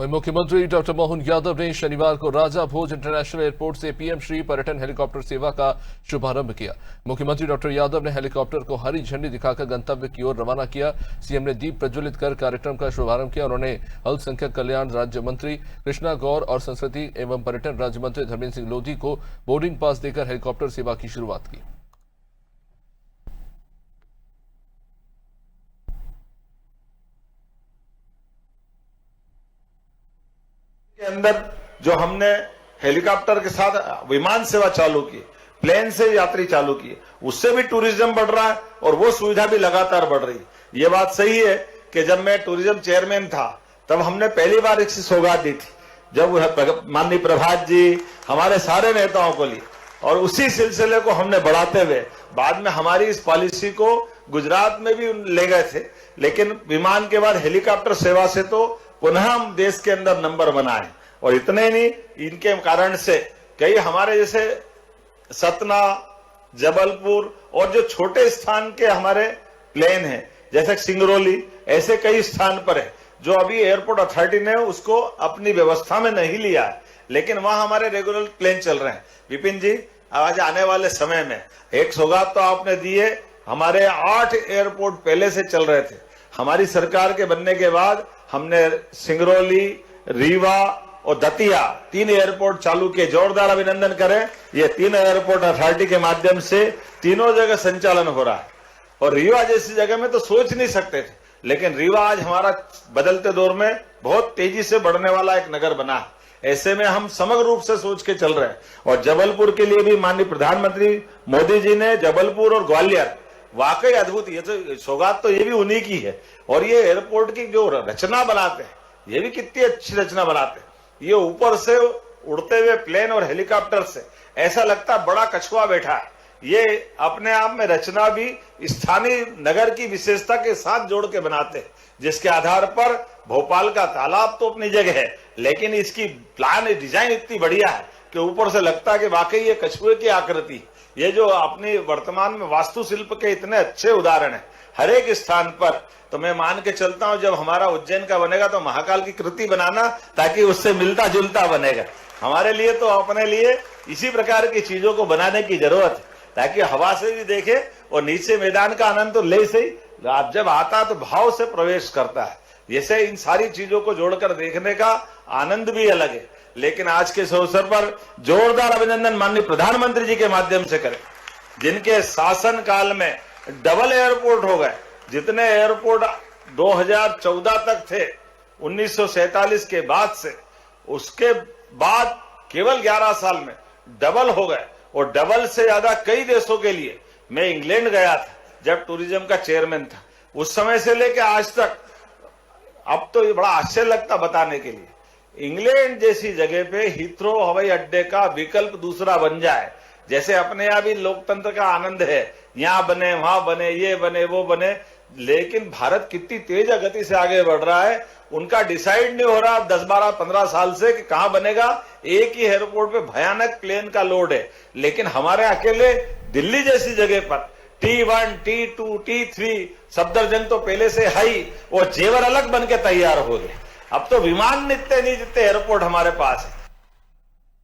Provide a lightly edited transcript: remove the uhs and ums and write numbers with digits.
वहीं मुख्यमंत्री डॉक्टर मोहन यादव ने शनिवार को राजा भोज इंटरनेशनल एयरपोर्ट से पीएम श्री पर्यटन हेलीकॉप्टर सेवा का शुभारंभ किया। मुख्यमंत्री डॉक्टर यादव ने हेलीकॉप्टर को हरी झंडी दिखाकर गंतव्य की ओर रवाना किया। सीएम ने दीप प्रज्वलित कर कार्यक्रम का शुभारंभ किया। उन्होंने अल्पसंख्यक कल्याण राज्य मंत्री कृष्णा गौर और संस्कृति एवं पर्यटन राज्य मंत्री धर्मेंद्र सिंह लोधी को बोर्डिंग पास देकर हेलीकॉप्टर सेवा की शुरुआत की। के अंदर जो हमने हेलीकॉप्टर के साथ विमान सेवा चालू की, प्लेन से यात्री चालू की, उससे भी टूरिज्म बढ़ रहा है और वो सुविधा भी लगातार बढ़ रही है। ये बात सही है कि जब मैं टूरिज्म चेयरमैन था तब हमने पहली बार इसकी सौगात दी थी, जब माननीय प्रभात जी हमारे सारे नेताओं को लिए, और उसी सिलसिले को हमने बढ़ाते हुए बाद में हमारी इस पॉलिसी को गुजरात में भी ले गए थे। लेकिन विमान के बाद हेलीकॉप्टर सेवा से तो पुनः हम देश के अंदर नंबर बनाए, और इतने नहीं, इनके कारण से कई हमारे जैसे सतना, जबलपुर और जो छोटे स्थान के हमारे प्लेन हैं जैसे सिंगरौली, ऐसे कई स्थान पर है जो अभी एयरपोर्ट अथॉरिटी ने उसको अपनी व्यवस्था में नहीं लिया है, लेकिन वहां हमारे रेगुलर प्लेन चल रहे हैं। विपिन जी, आज आने वाले समय में एक सौगात तो आपने दी है, हमारे 8 एयरपोर्ट पहले से चल रहे थे। हमारी सरकार के बनने के बाद हमने सिंगरौली, रीवा और दतिया 3 एयरपोर्ट चालू किए। जोरदार अभिनंदन करें, ये 3 एयरपोर्ट अथॉरिटी के माध्यम से तीनों जगह संचालन हो रहा है। और रीवा जैसी जगह में तो सोच नहीं सकते थे, लेकिन रीवा आज हमारा बदलते दौर में बहुत तेजी से बढ़ने वाला एक नगर बना है। ऐसे में हम समग्र रूप से सोच के चल रहे हैं। और जबलपुर के लिए भी माननीय प्रधानमंत्री मोदी जी ने जबलपुर और ग्वालियर वाकई अद्भुत, ये तो सौगात तो ये भी उन्हीं की है। और ये एयरपोर्ट की जो रचना बनाते हैं, ये भी कितनी अच्छी रचना बनाते हैं। ये ऊपर से उड़ते हुए प्लेन और हेलीकॉप्टर से ऐसा लगता है बड़ा कछुआ बैठा है। ये अपने आप में रचना भी स्थानीय नगर की विशेषता के साथ जोड़ के बनाते हैं, जिसके आधार पर भोपाल का तालाब तो अपनी जगह है, लेकिन इसकी प्लान डिजाइन इतनी बढ़िया है कि ऊपर से लगता है कि वाकई ये कछुए की आकृति। ये जो अपनी वर्तमान में वास्तुशिल्प के इतने अच्छे उदाहरण है हर एक स्थान पर। तो मैं मान के चलता हूं जब हमारा उज्जैन का बनेगा तो महाकाल की कृति बनाना, ताकि उससे मिलता जुलता बनेगा। हमारे लिए तो अपने लिए इसी प्रकार की चीजों को बनाने की जरूरत है, ताकि हवा से भी देखे और नीचे मैदान का आनंद तो ले सही, आप जब आता तो भाव से प्रवेश करता है। जैसे इन सारी चीजों को जोड़कर देखने का आनंद भी अलग है। लेकिन आज के इस अवसर पर जोरदार अभिनंदन माननीय प्रधानमंत्री जी के माध्यम से करें, जिनके शासन काल में डबल एयरपोर्ट हो गए। जितने एयरपोर्ट 2014 तक थे 1947 के बाद से, उसके बाद केवल 11 साल में डबल हो गए। और डबल से ज्यादा कई देशों के लिए मैं इंग्लैंड गया था जब टूरिज्म का चेयरमैन था, उस समय से लेकर आज तक। अब तो ये बड़ा आश्चर्य लगता बताने के लिए, इंग्लैंड जैसी जगह पे हीथ्रो हवाई अड्डे का विकल्प दूसरा बन जाए। जैसे अपने यहाँ भी लोकतंत्र का आनंद है, यहाँ बने, वहां बने, ये बने, वो बने, लेकिन भारत कितनी तेज गति से आगे बढ़ रहा है, उनका डिसाइड नहीं हो रहा 10, 12, 15 साल से कि कहां बनेगा। एक ही एयरपोर्ट पे भयानक प्लेन का लोड है, लेकिन हमारे अकेले दिल्ली जैसी जगह पर T1, T2, T3 सफदरजंग तो पहले से हाई और जेवर अलग बन के तैयार हो गए। अब तो विमान नित्य नहीं जितने एयरपोर्ट हमारे पास है।